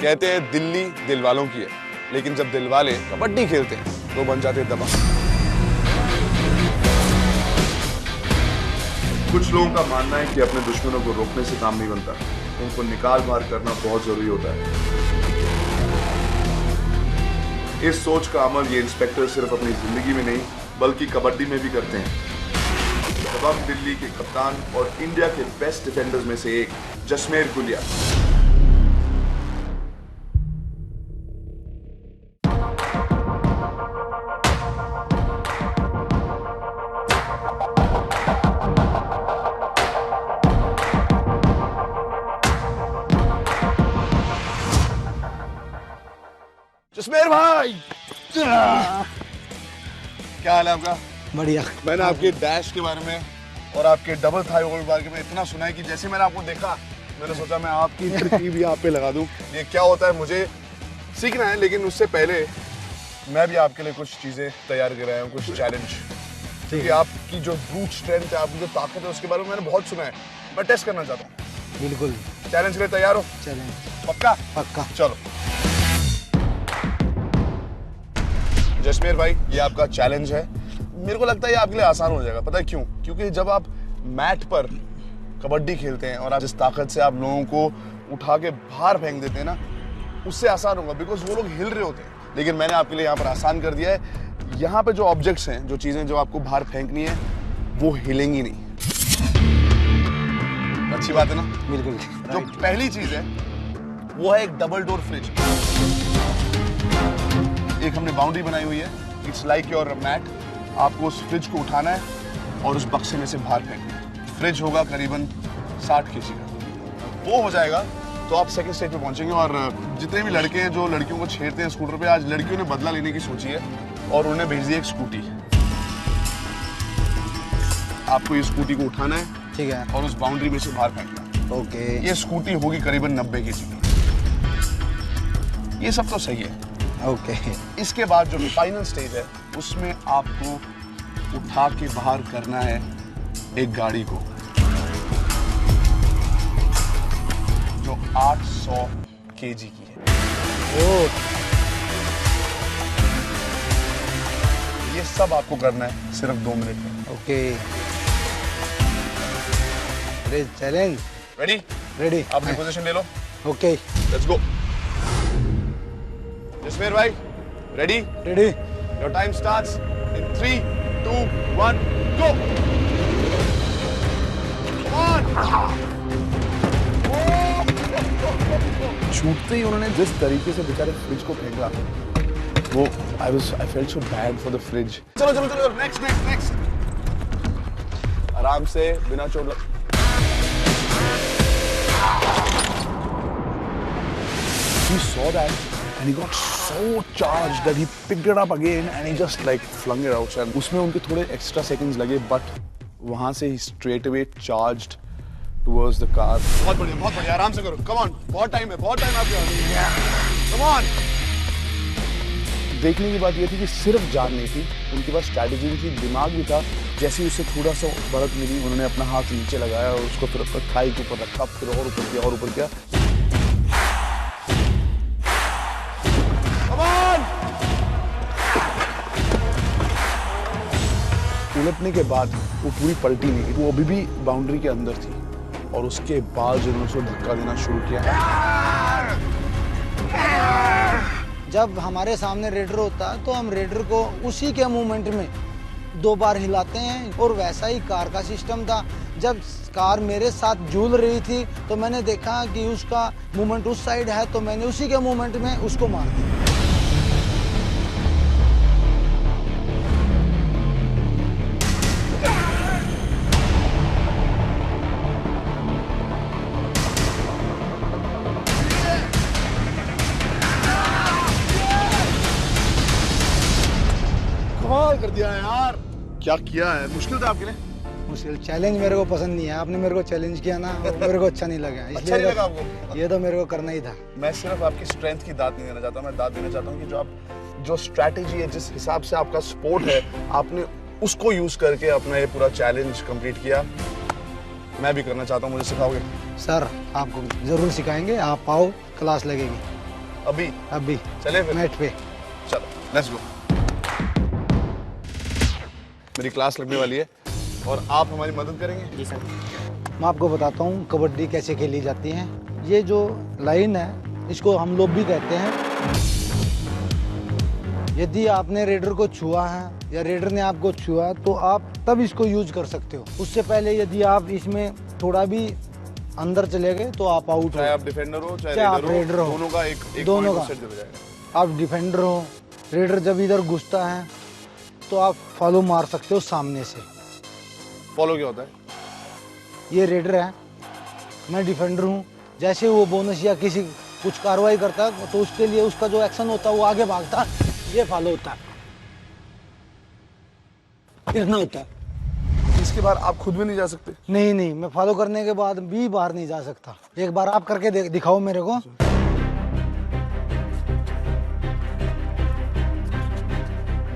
कहते हैं दिल्ली दिल वालों की है, लेकिन जब दिल वाले कबड्डी खेलते हैं तो बन जाते हैं दबंग। कुछ लोगों का मानना है कि अपने दुश्मनों को रोकने से काम नहीं बनता, उनको निकाल बाहर करना बहुत जरूरी होता है। इस सोच का अमल ये इंस्पेक्टर सिर्फ अपनी जिंदगी में नहीं बल्कि कबड्डी में भी करते हैं। दबंग दिल्ली के कप्तान और इंडिया के बेस्ट डिफेंडर्स में से एक जसमेर गुलिया। जसमेर भाई, क्या हाल है आपका? बढ़िया। मैंने आपके डैश के बारे में और आपके डबल थाई होल्ड के बारे में इतना सुना है कि जैसे मैंने आपको देखा मैंने सोचा मैं आपकी तरकीब भी आप पे लगा दूं। ये क्या होता है मुझे सीखना है, लेकिन उससे पहले मैं भी आपके लिए कुछ चीजें तैयार कर रहा हूँ, कुछ चैलेंज। क्योंकि आपकी जो ब्रूट स्ट्रेंथ है, आपकी जो ताकत है, उसके बारे में मैंने बहुत सुना है। मैं टेस्ट करना चाहता हूँ। बिल्कुल। चैलेंज के लिए तैयार हो? चैलेंज पक्का? पक्का। चलो जसमेर भाई, ये आपका चैलेंज है। मेरे को लगता है ये आपके लिए आसान हो जाएगा। पता है क्यों? क्योंकि जब आप मैट पर कबड्डी खेलते हैं और आप जिस ताकत से आप लोगों को उठा के बाहर फेंक देते हैं ना, उससे आसान होगा, बिकॉज वो लोग हिल रहे होते हैं। लेकिन मैंने आपके लिए यहाँ पर आसान कर दिया है। यहाँ पे जो ऑब्जेक्ट्स हैं, जो चीजें जो आपको बाहर फेंकनी है, वो हिलेंगी नहीं। अच्छी बात है ना? बिल्कुल। जो पहली चीज है वो है एक डबल डोर फ्रिज। एक हमने बाउंड्री बनाई हुई है, इट्स लाइक योर मैट। आपको उस फ्रिज को उठाना है और उस बक्से में से बाहर फेंकना है। फ्रिज होगा करीबन 60 केजी का। वो हो जाएगा तो आप सेकंड स्टेज पे पहुंचेंगे। और जितने भी लड़के हैं जो लड़कियों को छेड़ते हैं स्कूटर पे, आज लड़कियों ने बदला लेने की सोची है और उन्हें भेज दी एक स्कूटी। आपको ये स्कूटी को उठाना है, ठीक है, और उस बाउंड्री में से बाहर फेंकना है। ओके। ये स्कूटी होगी करीबन 90 केजी की। ये सब तो सही है, ओके। इसके बाद जो फाइनल स्टेज है उसमें आपको उठा के बाहर करना है एक गाड़ी को जो 800 केजी की है। ओ, ये सब आपको करना है सिर्फ 2 मिनट में। ओके। Challenge ready? रेडी। अपनी पोजीशन ले लो। Okay, let's go. जसमेर भाई, ready? Ready. Your time starts in 3, 2, 1, go! Come on! छूटते ही उन्होंने जिस तरीके से बेचारे फ्रिज को फेंका, वो I felt so bad for the fridge. चलो चलो चलो, next. आराम से, बिना चोट लग। He saw that and he got so charged that he picked it up again and he just like flung it outside. उसमें उनके थोड़े extra seconds लगे, but वहाँ से he straight away charged towards the car. बहुत बढ़िया, आराम से करो. Come on, बहुत टाइम है आपके पास. Come on. देखने की बात ये थी कि सिर्फ जान नहीं थी, उनके पास स्ट्रैटेजी भी थी, दिमाग भी था। जैसे ही उसे थोड़ा सा बढ़त मिली, उन्होंने अपना हाथ नीचे लगाया और उसको फिर अपना थाई के ऊपर रखा, फिर और ऊपर किया। उलटने के बाद वो पूरी पलटी नहीं, वो अभी भी बाउंड्री के अंदर थी और उसके बाद जो उन्होंने धक्का देना शुरू किया। जब हमारे सामने रेडर होता है तो हम रेडर को उसी के मूवमेंट में 2 बार हिलाते हैं, और वैसा ही कार का सिस्टम था। जब कार मेरे साथ झूल रही थी तो मैंने देखा कि उसका मूवमेंट उस साइड है, तो मैंने उसी के मूवमेंट में उसको मार दिया। कमाल कर दिया है यार। क्या किया है? मुश्किल था आपके लिए? मुश्किल चैलेंज मेरे को पसंद नहीं है। आपने मेरे को चैलेंज किया ना, मेरे को अच्छा नहीं लगा। अच्छा नहीं लगा आपको? ये तो मेरे को करना ही था। मैं सिर्फ आपकी स्ट्रेंथ की दाद नहीं देना चाहता, मैं दाद देना चाहता हूँ कि जो स्ट्रैटेजी है, जिस हिसाब से आपका स्पोर्ट है, आपने उसको यूज करके अपना ये पूरा चैलेंज कंप्लीट किया। मैं भी करना चाहता हूँ, मुझे सिखाओगे? सर आपको जरूर सिखाएंगे, आप आओ, क्लास लगेगी। अभी अभी चले फिर मैट पे। चलो लेट्स गो। मेरी क्लास लगने वाली है और आप हमारी मदद करेंगे। जी सर। मैं आपको बताता हूँ कबड्डी कैसे खेली जाती है। ये जो लाइन है इसको हम लोग भी कहते हैं। यदि आपने रेडर को छुआ है या रेडर ने आपको छुआ तो आप तब इसको यूज कर सकते हो। उससे पहले यदि आप इसमें थोड़ा भी अंदर चले गए तो आप आउट हो। चाहे आप डिफेंडर हो चाहे आप रेडर हो, हो, दोनों का एक दोनों पॉइंट का। सेट हो जाएगा। आप डिफेंडर हो, रेडर जब इधर घुसता है तो आप फॉलो मार सकते हो सामने से। फॉलो क्या होता है? ये रेडर है, मैं डिफेंडर हूँ। जैसे वो बोनस या किसी कुछ कार्रवाई करता है तो उसके लिए उसका जो एक्शन होता है वो आगे भागता है, ये फॉलो होता है, इतना होता है। इसके बाद आप खुद भी नहीं जा सकते? नहीं नहीं, मैं फॉलो करने के बाद भी बाहर नहीं जा सकता। एक बार आप करके दिखाओ मेरे को।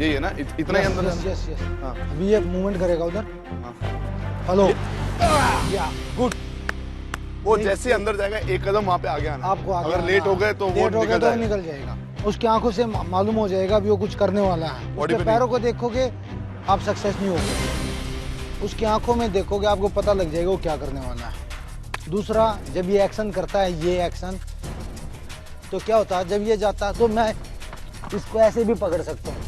यही है ना? इतना ही अंदर यस यस यस। हाँ। अभी ये मूवमेंट करेगा उधर, हाँ। फॉलो, या गुड। वो जैसे अंदर जाएगा एक कदम वहाँ पे आगे आना। आपको आगे अगर आना। लेट हो गए तो वो लेट हो गए निकल तो जाएगा। निकल जाएगा। उसकी आंखों से मालूम हो जाएगा अभी वो कुछ करने वाला है। बॉडी उसके पे पैरों को देखोगे आप सक्सेस नहीं होगे। उसकी आंखों में देखोगे आपको पता लग जाएगा वो क्या करने वाला है। दूसरा, जब ये एक्शन करता है, ये एक्शन, तो क्या होता है जब ये जाता है तो मैं इसको ऐसे भी पकड़ सकता हूँ।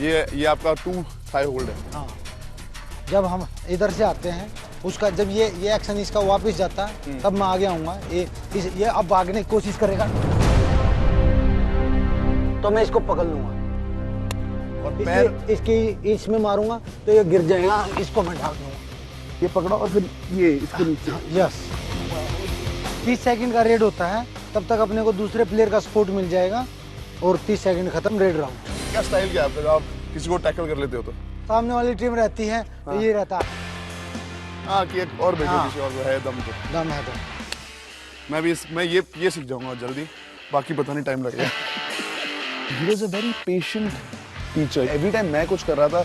ये आपका 2 थाई होल्ड है। हाँ, जब हम इधर से आते हैं उसका जब ये एक्शन इसका वापस जाता है तब मैं आगे आऊंगा। ये अब भागने की कोशिश करेगा तो मैं इसको पकड़ लूंगा और पैर इसकी इसमें मारूंगा तो ये गिर जाएगा, इसको मैं ढाक दूंगा। ये पकड़ा और फिर ये इसके नीचे। यस, 30 सेकंड का रेड होता है, तब तक अपने को दूसरे प्लेयर का सपोर्ट मिल जाएगा और 30 सेकंड खत्म, रेड राउंड। क्या स्टाइल क्या है आपका? आप किसी को टैकल कर लेते हो तो? सामने वाली टीम रहती है तो ये रहता है, हाँ, कि एक और बैठो हाँ। किसी और को है दम तो। दम है तो। मैं ये सीख जाऊंगा जल्दी, बाकी पता नहीं टाइम लगेगा। He was a very patient teacher. Every time मैं कुछ कर रहा था,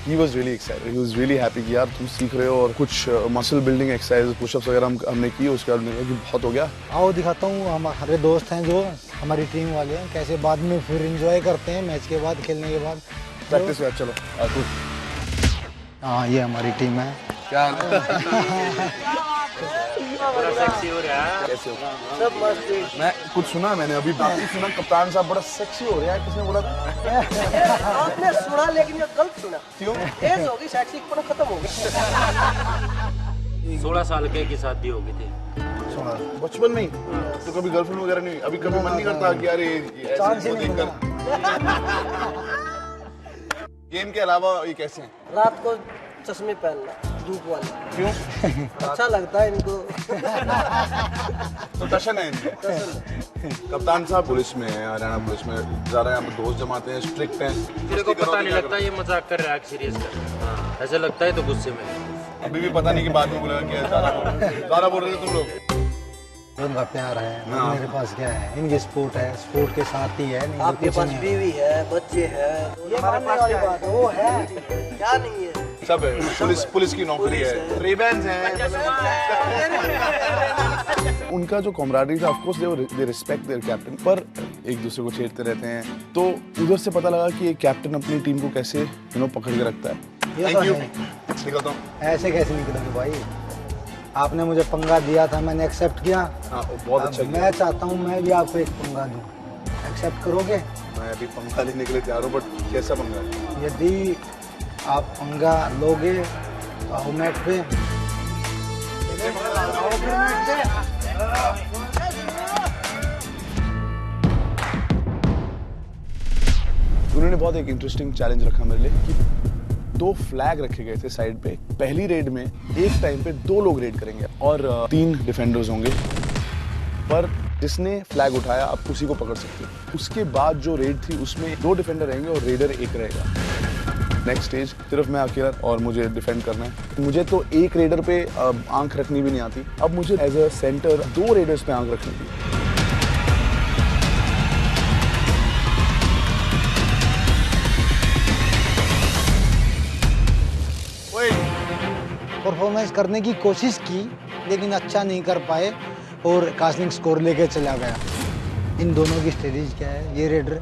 he was really excited. He was really happy कि यार तुम सीख रहे हो। और कुछ मसल बिल्डिंग एक्सरसाइज, पुशअप्स वगैरह हमने किए। उसके बाद मैंने कहा कि बहुत हो गया। आओ दिखाता हूँ हमारे दोस्त हैं जो हमारी टीम वाले हैं, कैसे बाद में फिर एंजॉय करते हैं मैच के बाद, खेलने के बाद। प्रैक्टिस यार, चलो हाँ, ये हमारी टीम है। क्या बड़ा सेक्सी हो रहा है। कैसे हो? सब मस्त। मैं कुछ सुना, मैंने अभी बाकी सुना, कप्तान साहब बड़ा सेक्सी हो रहा है, किसने बोला था? आपने सुना लेकिन ये गलत सुना। क्यों? एज होगी, सेक्सी खत्म हो गई। 16 साल की शादी हो गई थी। बचपन में ही? तो कभी गर्लफ्रेंड वगैरह नहीं? अभी कभी मन नहीं करता कि यार ये ऐसे को देखकर? गेम के अलावा ये कैसे हैं? रात को चश्मे पहनना, धूप वाले। क्यों? अच्छा लगता है इनको। तो टशन है इनके। कप्तान साहब पुलिस में है, हरियाणा पुलिस में। ज़्यादा यहाँ पे दोस्त जमाते हैं, स्ट्रिक्ट हैं। तेरे को पता नहीं लगता ये मजाक कर रहा है सीरियस कर रहा है। हाँ, ऐसा लगता है तो गुस्से में है। अभी भी पता नहीं कि बाद में बोलेगा कि ज़्यादा बोल रहे थे तुम लोग। उनका प्यार है, मेरे पास क्या है, इनकी स्पोर्ट है, स्पोर्ट के साथ ही है। नहीं तो आपके कुछ पास नहीं है। बीवी है, बच्चे हैं, ये मानने वाली बात है। वो है क्या नहीं है? सब है। पुलिस की नौकरी है, रेबैंस हैं। उनका जो कॉमराडरी था, of course they respect there captain, पर एक दूसरे को छेड़ते रहते हैं। तो उधर से पता लगा कि एक कैप्टन अपनी टीम को कैसे पकड़ के रखता है। ये थैंक तो यू। है। निकलता हूँ। ऐसे कैसे निकलोगे भाई? आपने मुझे पंगा दिया था, मैंने एक्सेप्ट किया। हाँ, बहुत अच्छा अब किया। मैं चाहता हूँ मैं भी आपको एक पंगा दूँ, एक्सेप्ट करोगे? मैं अभी पंखा लेने के लिए तैयार हूँ, बट कैसा पंखा है? यदि आप पंगा लोगे तो आओ मैट पे। उन्होंने बहुत एक इंटरेस्टिंग चैलेंज रखा मेरे लिए कि 2 फ्लैग रखे गए थे साइड पे। पहली रेड में एक टाइम पे 2 लोग रेड करेंगे और 3 डिफेंडर्स होंगे, पर जिसने फ्लैग उठाया आप उसी को पकड़ सकते हो। उसके बाद जो रेड थी उसमें 2 डिफेंडर रहेंगे और रेडर एक रहेगा। नेक्स्ट स्टेज सिर्फ मैं अकेला और मुझे डिफेंड करना है। मुझे तो एक रेडर पे आंख रखनी भी नहीं आती, अब मुझे एज अ सेंटर 2 रेडर्स पे आंख रखनी थी। परफॉर्मेंस करने की कोशिश की लेकिन अच्छा नहीं कर पाए और कास्टिंग स्कोर लेके चला गया। इन दोनों की स्ट्रेटेजी क्या है, ये रेडर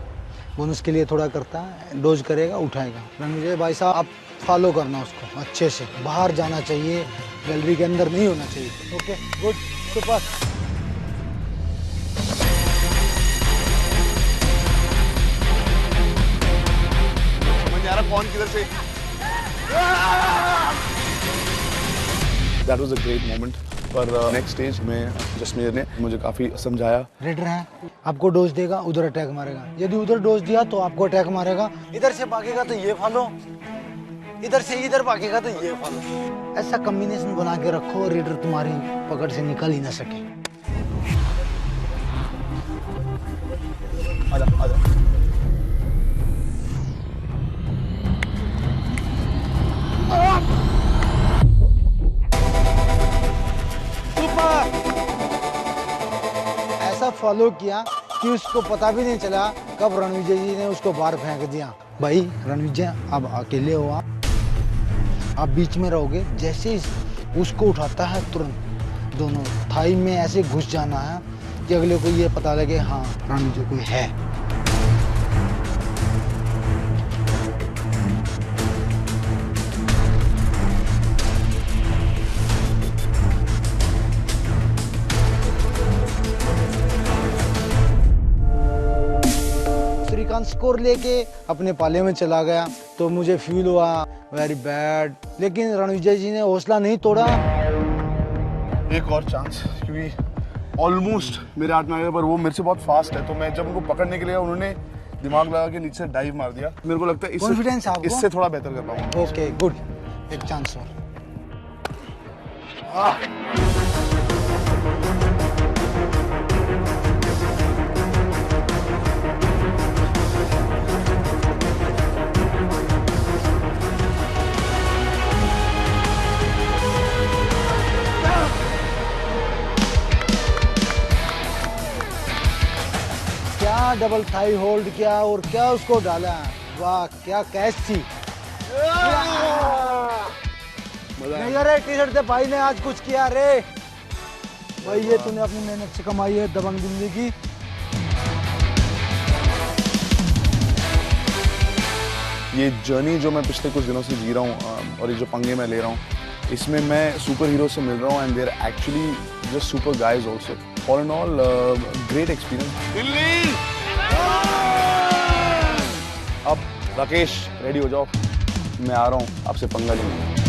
बोनस के लिए थोड़ा करता है, डोज करेगा, उठाएगा। रणविजय भाई साहब आप फॉलो करना उसको अच्छे से, बाहर जाना चाहिए, गैलरी के अंदर नहीं होना चाहिए। Okay good super. समझ आ रहा कौन किधर से। That was a great moment. पर नेक्स्ट स्टेज में जसमीर ने मुझे काफी समझाया। रेडर है, आपको डोज देगा, उधर अटैक मारेगा, यदि उधर डोज दिया तो आपको अटैक मारेगा, इधर से भागेगा तो ये फॉलो, इधर से इधर भागेगा तो ये फॉलो। ऐसा कॉम्बिनेशन बना के रखो रेडर तुम्हारी पकड़ से निकल ही ना सके। आजा आजा। ऐसा फॉलो किया कि उसको पता भी नहीं चला कब रणविजय जी ने उसको बाहर फेंक दिया। भाई रणविजय अब अकेले हो आप बीच में रहोगे, जैसे उसको उठाता है तुरंत दोनों थाई में ऐसे घुस जाना है कि अगले को ये पता लगे हाँ रणविजय कोई है। श्रीकांत स्कोर लेके अपने पाले में चला गया तो मुझे फील हुआ वेरी बैड, लेकिन रणविजय जी ने हौसला नहीं तोड़ा। एक और चांस, क्योंकि ऑलमोस्ट मेरे हाथ में आ गया, पर वो मेरे से बहुत फास्ट है, तो मैं जब उनको पकड़ने के लिए उन्होंने दिमाग लगा के नीचे डाइव मार दिया। मेरे को लगता है Confidence है आपको? इससे थोड़ा बेहतर कर पाऊंगा। ओके गुड, एक चांस और। क्या डबल थाई होल्ड किया और क्या उसको डाला, वाह क्या कैच थी। नहीं अरे टी शर्ट से भाई ने आज कुछ किया रे भाई, ये तूने अपनी मेहनत से कमाई है दबंग जिंदगी। ये जर्नी जो मैं पिछले कुछ दिनों से जी रहा हूँ और ये जो पंगे मैं ले रहा हूँ, इसमें मैं सुपर हीरो से मिल रहा हूँ and they are actually just super guys also. All in all great experience. Delhi अब राकेश रेडी हो जाओ, मैं आ रहा हूँ आपसे पंगा लेने।